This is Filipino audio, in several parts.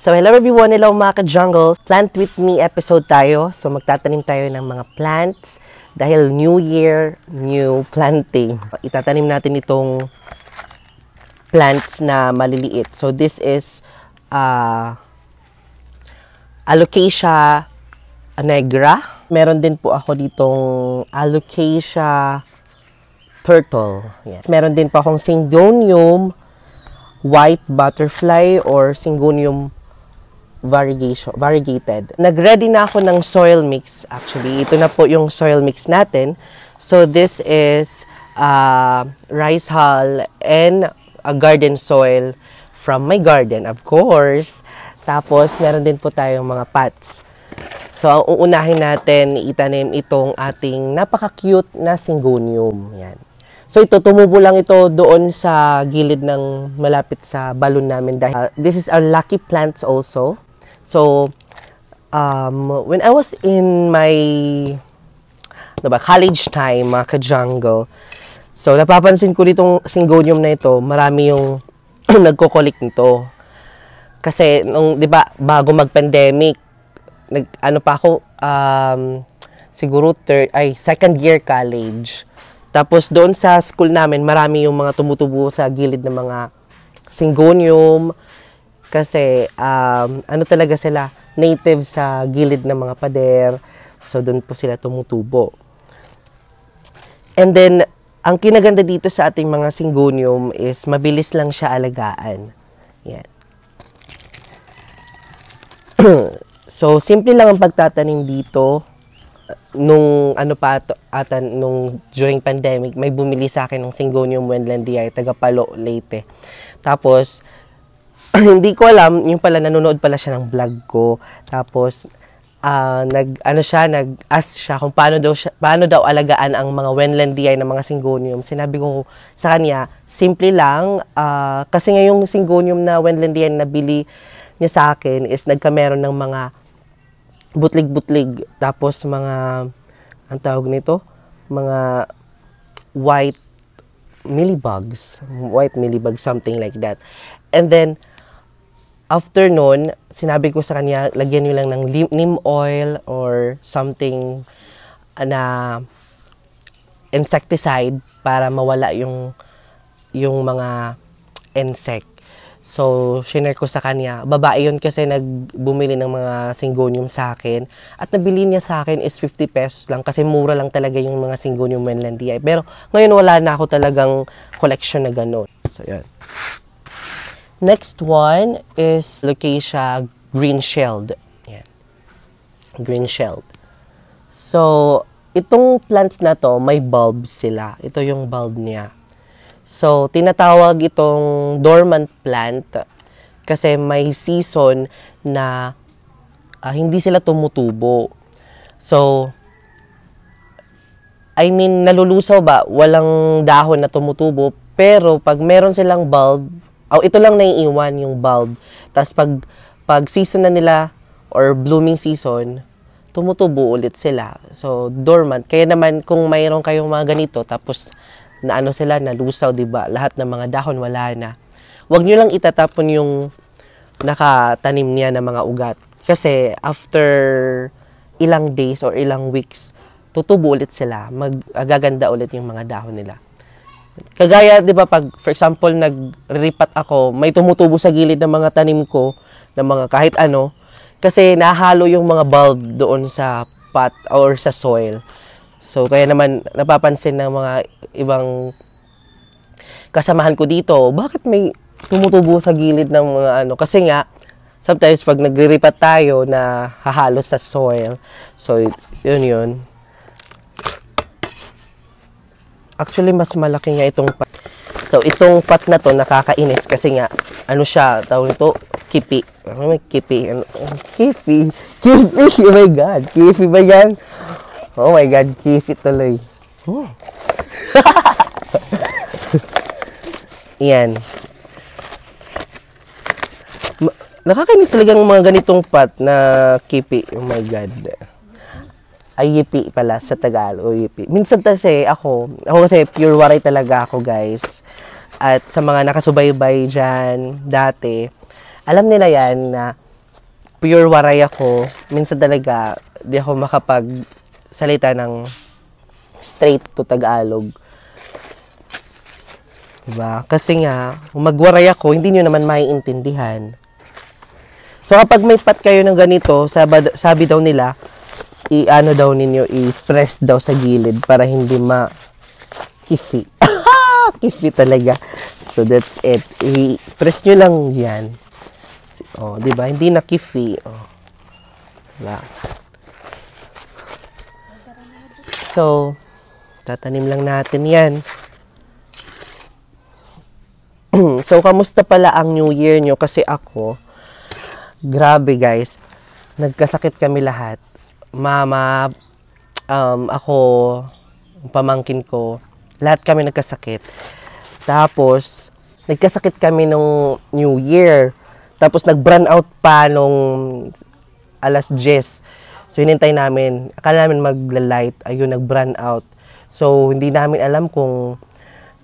So, hello everyone, hello mga ka-jungle. Plant with me episode tayo. So, magtatanim tayo ng mga plants dahil New Year, new planting. Itatanim natin itong plants na maliliit. So, this is Alocasia negra. Meron din po ako ditong Alocasia turtle. Yes. Meron din po akong Syngonium white butterfly or Syngonium variegated. Nag-ready na ako ng soil mix. Actually, ito na po yung soil mix natin. So, this is rice hull and a garden soil from my garden, of course. Tapos, meron din po tayong mga pots. So, ang uunahin natin, itanim itong ating napaka-cute na Syngonium. Yan. So, ito, tumubo lang ito doon sa gilid ng malapit sa balon namin. Dahil, this is our lucky plants also. So, when I was in my college time, mga ka-jungle, so, napapansin ko ditong Syngonium na ito, marami yung nagko-collect nito. Kasi, nung, di ba, bago mag-pandemic, ano pa ako, siguro second year college. Tapos, doon sa school namin, marami yung mga tumutubo sa gilid ng mga Syngonium. Kasi, ano talaga sila, native sa gilid ng mga pader. So, doon po sila tumutubo. And then, ang kinaganda dito sa ating mga Syngonium is mabilis lang siya alagaan. Yan. So, simple lang ang pagtatanim dito. Nung during pandemic, may bumili sa akin ng Syngonium Wendlandiae, taga Palo, Leyte. Tapos, hindi ko alam, yung pala, nanonood pala siya ng vlog ko. Tapos, nag-ask siya kung paano daw alagaan ang mga Wendlandiae ng mga Syngonium. Sinabi ko sa kanya, simple lang, kasi ngayong Syngonium na Wendlandiae na nabili niya sa akin is nagkameron ng mga butlig-butlig. Tapos, mga, ang tawag nito, mga white mealybugs, something like that. And then, after nun, sinabi ko sa kanya, lagyan nyo lang ng neem oil or something na insecticide para mawala yung mga insect. So, shinare ko sa kanya. Babae yun kasi nagbumili ng mga Syngonium sa akin. At nabili niya sa akin is 50 pesos lang kasi mura lang talaga yung mga Syngonium Wendlandiae. Pero ngayon wala na ako talagang collection na gano'n. So, yan. Next one is Alocasia green-shelled. Yan. Green-shelled. So, itong plants na to, may bulbs sila. Ito yung bulb niya. So, tinatawag itong dormant plant kasi may season na hindi sila tumutubo. So, I mean, nalulusaw ba? Walang dahon na tumutubo. Pero, pag meron silang bulb, ito lang naiiwan yung bulb. Tapos, pag season na nila or blooming season, tumutubo ulit sila. So, dormant. Kaya naman, kung mayroon kayong mga ganito, tapos na ano sila, nalusaw, diba? Lahat ng mga dahon, wala na. Huwag nyo lang itatapon yung nakatanim niya ng mga ugat. Kasi, after ilang days or ilang weeks, tutubo ulit sila. Magaganda ulit yung mga dahon nila. Kagaya, diba, pag, for example, nag-ripat ako, may tumutubo sa gilid ng mga tanim ko, ng mga kahit ano, kasi nahalo yung mga bulb doon sa pot or sa soil. So, kaya naman, napapansin ng mga ibang kasamahan ko dito, bakit may tumutubo sa gilid ng mga ano? Kasi nga, sometimes pag nagre-ripat tayo na hahalo sa soil, so, yun. Actually, mas malaki nga itong pot. So, itong pot na to, nakakainis kasi nga, ano siya, tawag ito, kipi. Ano may kipi? Kifi? Oh my God, kifi ba yan? Oh my God, kifi tuloy. Yan. Nakakainis talagang mga ganitong pot na kipi. Oh my God. Ay, yipi pala sa Tagalog. Yipi. Minsan kasi ako kasi pure waray talaga ako, guys. At sa mga nakasubaybay dyan dati, alam nila yan na pure waray ako. Minsan talaga, di ako makapagsalita ng straight to Tagalog. Diba? Kasi nga, kung magwaray ako, hindi nyo naman maiintindihan. So, kapag may pat kayo ng ganito, sabi daw nila, i-ano daw ninyo, i-press daw sa gilid para hindi ma-kifi. Kifi talaga. So, that's it. I-press nyo lang yan. Oh, diba? Hindi na kifi. Oh. Diba? So, tatanim lang natin yan. So, kamusta pala ang New Year nyo? Kasi ako, grabe guys, nagkasakit kami lahat. Mama, ako, pamangkin ko, lahat kami nagkasakit. Tapos, nagkasakit kami nung New Year. Tapos, nag-burn out pa nung alas 10. So, hinintay namin. Akala namin magla-light. Ayun, nag-burn out. So, hindi namin alam kung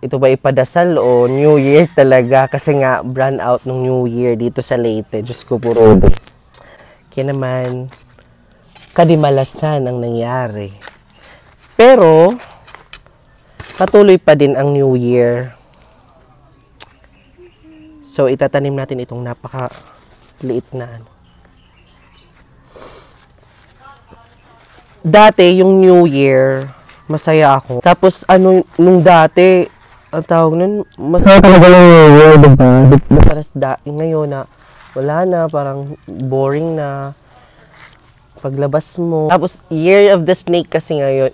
ito ba ipadasal o New Year talaga. Kasi nga, burn out nung New Year dito sa Leyte. Diyos ko, puro. Kaya naman, kadimalasan ang nangyari. Pero, patuloy pa din ang New Year. So, itatanim natin itong napaka-liit na ano. Dati, yung New Year, masaya ako. Tapos, nung dati, ang tawag nun, masaya talaga lang yung New Year, diba? Ngayon na, wala na, parang boring na. Paglabas mo. Tapos, Year of the Snake kasi ngayon,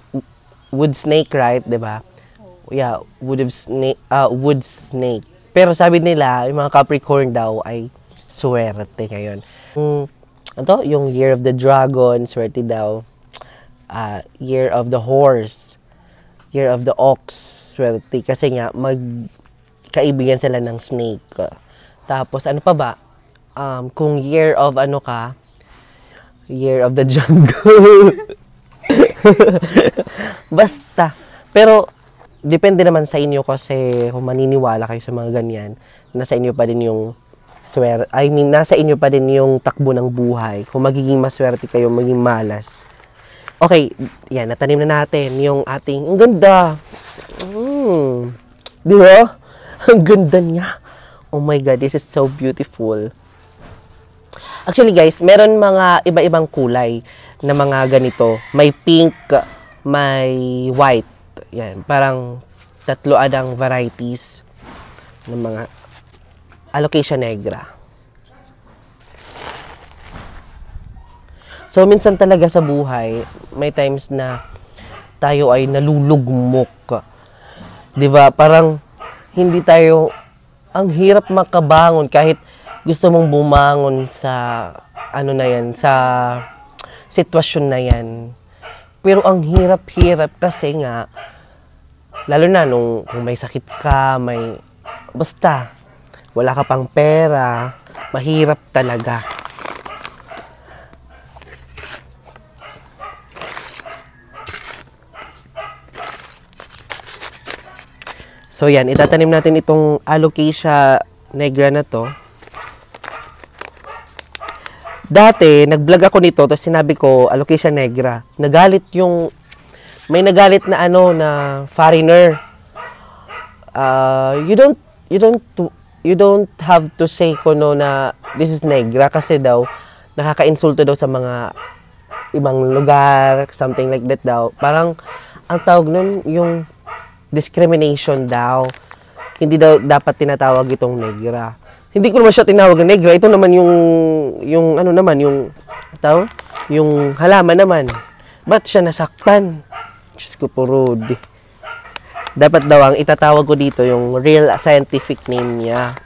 wood snake, right? Diba? Yeah, wood snake. Pero sabi nila, yung mga Capricorn daw ay swerte ngayon. Yung Year of the Dragon, swerte daw. Year of the Horse, Year of the Ox, swerte. Kasi nga, magkaibigan sila ng snake. Tapos, ano pa ba? Kung Year of ano ka, Year of the Jungle. Basta. Pero, depende naman sa inyo kasi kung maniniwala kayo sa mga ganyan, nasa inyo pa din yung nasa inyo pa din yung takbo ng buhay. Kung magiging maswerte kayo, maging malas. Okay, yan, natanim na natin yung ating, ang ganda. Di ba? Ang ganda niya. Oh my God, this is so beautiful. Actually guys, meron mga iba-ibang kulay na mga ganito. May pink, may white. Yan, parang tatlo adang varieties ng mga Alocasia nigra. So, minsan talaga sa buhay, may times na tayo ay nalulugmok. Diba? Parang hindi tayo, ang hirap makabangon kahit gusto mong bumangon sa, sa sitwasyon na yan. Pero ang hirap-hirap kasi nga, lalo na kung may sakit ka, basta, wala ka pang pera, mahirap talaga. So yan, itatanim natin itong Alocasia nigra na to. Dati, nag-vlog ako nito, tapos sinabi ko, Alocasia nigra. May nagalit na na foreigner. You don't have to say na this is negra kasi daw, nakaka-insulto daw sa mga ibang lugar, something like that daw. Parang, ang tawag nun, yung discrimination daw. Hindi daw dapat tinatawag itong negra. Hindi ko naman siya tinawag na negra. Ito naman yung halaman naman. Ba't siya nasaktan? Diyos ko po, Rudy. Dapat daw ang itatawag ko dito yung real scientific name niya.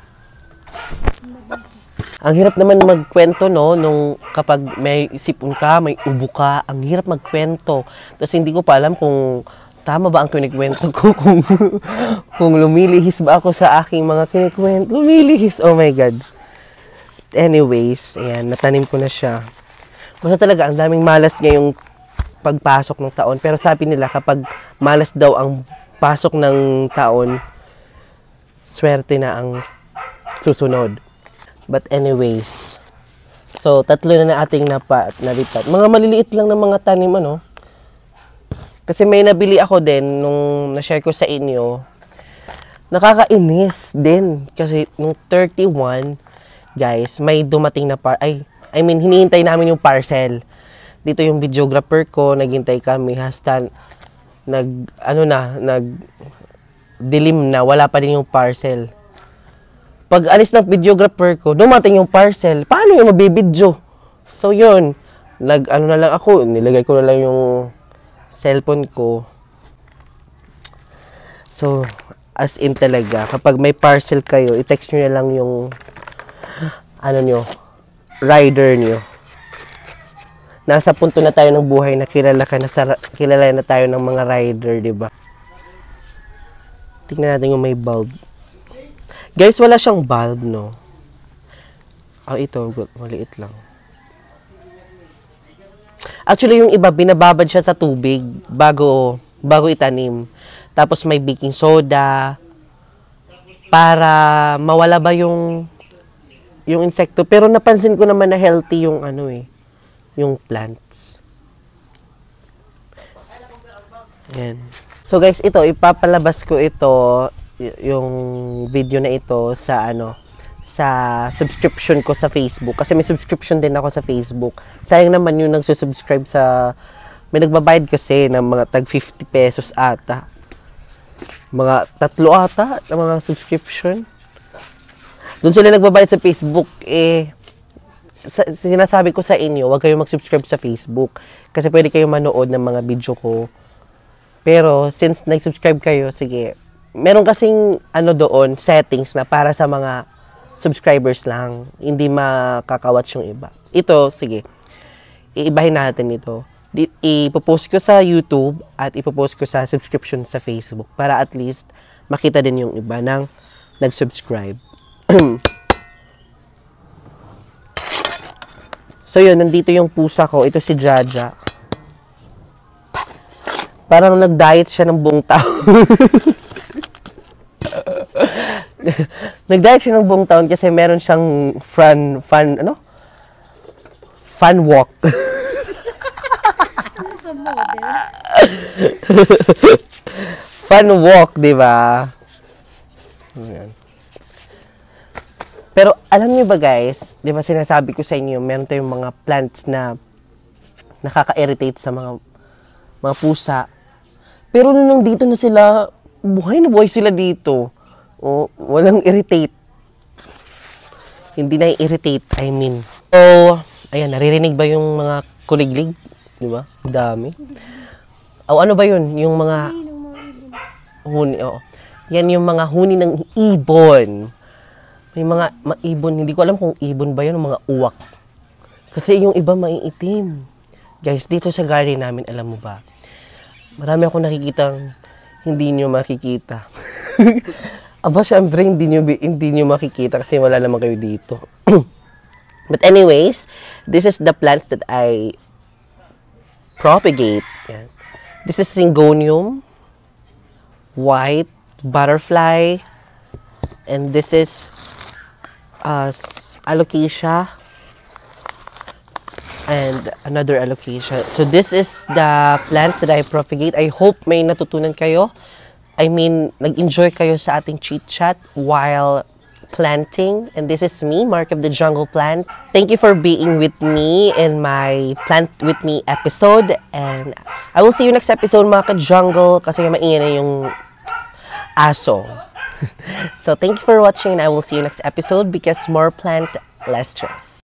Ang hirap naman magkwento, no? Nung kapag may sipon ka, may ubo ka, ang hirap magkwento. Tapos hindi ko pa alam kung tama ba ang kinikwento ko, kung lumilihis ba ako sa aking mga kinikwento. Lumilihis, oh my God. Anyways, ayan, natanim ko na siya. Basta talaga, ang daming malas ngayong pagpasok ng taon. Pero sabi nila, kapag malas daw ang pasok ng taon, swerte na ang susunod. But anyways, So, tatlo na ating nalipat. Mga maliliit lang ng mga tanim, ano. Kasi may nabili ako din nung na-share ko sa inyo. Nakakainis din. Kasi nung 31, guys, may dumating na hinihintay namin yung parcel. Dito yung videographer ko, naghintay kami. Hasta, dilim na, wala pa din yung parcel. Pag alis ng videographer ko, dumating yung parcel. Paano yung mabibidyo? So, yun. Na lang ako, nilagay ko na lang yung cellphone ko. So, as in talaga, kapag may parcel kayo, i-text nyo na lang yung, rider nyo. Nasa punto na tayo ng buhay na kilala na tayo ng mga rider, diba? Tingnan natin yung may bulb. Guys, wala siyang bulb, no? Ito, maliit lang. Actually, yung iba, binababad siya sa tubig bago itanim. Tapos may baking soda para mawala ba yung insekto. Pero napansin ko naman na healthy yung yung plants. Ayan. So guys, ito, ipapalabas ko ito, yung video na ito sa sa subscription ko sa Facebook. Kasi may subscription din ako sa Facebook. Sayang naman yung nagsusubscribe may nagbabayad kasi ng mga tag 50 pesos ata. Mga 3 ata na mga subscription. Doon sila nagbabayad sa Facebook. Sinasabi ko sa inyo, huwag kayong mag-subscribe sa Facebook. Kasi pwede kayong manood ng mga video ko. Pero, since nag-subscribe kayo, sige. Meron kasing, doon, settings na para sa mga subscribers lang. Hindi makakawatch yung iba. Ito, sige. Iibahin natin ito. Ipopost ko sa YouTube at ipopost ko sa subscription sa Facebook. Para at least, makita din yung iba nang nag-subscribe. So yun, nandito yung pusa ko. Ito si Jaja. Parang nag-diet siya ng buong taon. Nag-diet siya ng buong taon kasi meron siyang fun walk. Fun walk, di ba? Pero alam niyo ba guys, di ba sinasabi ko sa inyo, meron tayong mga plants na nakaka-irritate sa mga pusa. Pero nung dito na sila, buhay na buhay sila dito. Walang irritate. Hindi na irritate, I mean. So, ayan, naririnig ba yung mga kuliglig? Di ba? Dami. Ano ba yun? Yung mga huni, Yan yung mga huni ng ibon. May mga ibon, hindi ko alam kung ibon ba yun o mga uwak. Kasi yung iba maiitim. Guys, dito sa garden namin, alam mo ba? Marami akong nakikitang hindi nyo makikita. Aba, syempre, hindi nyo makikita kasi wala naman kayo dito. But anyways, this is the plants that I propagate. Yan. This is Syngonium, white butterfly, and this is Alocasia, and another Alocasia. So this is the plants that I propagate. I hope may natutunan kayo. I mean, nag-enjoy kayo sa ating chit-chat while planting. And this is me, Mark of the Jungle Plant. Thank you for being with me in my Plant With Me episode. And I will see you next episode, mga ka-jungle, kasi maingay na yung aso. So thank you for watching, and I will see you next episode because more plant, less stress.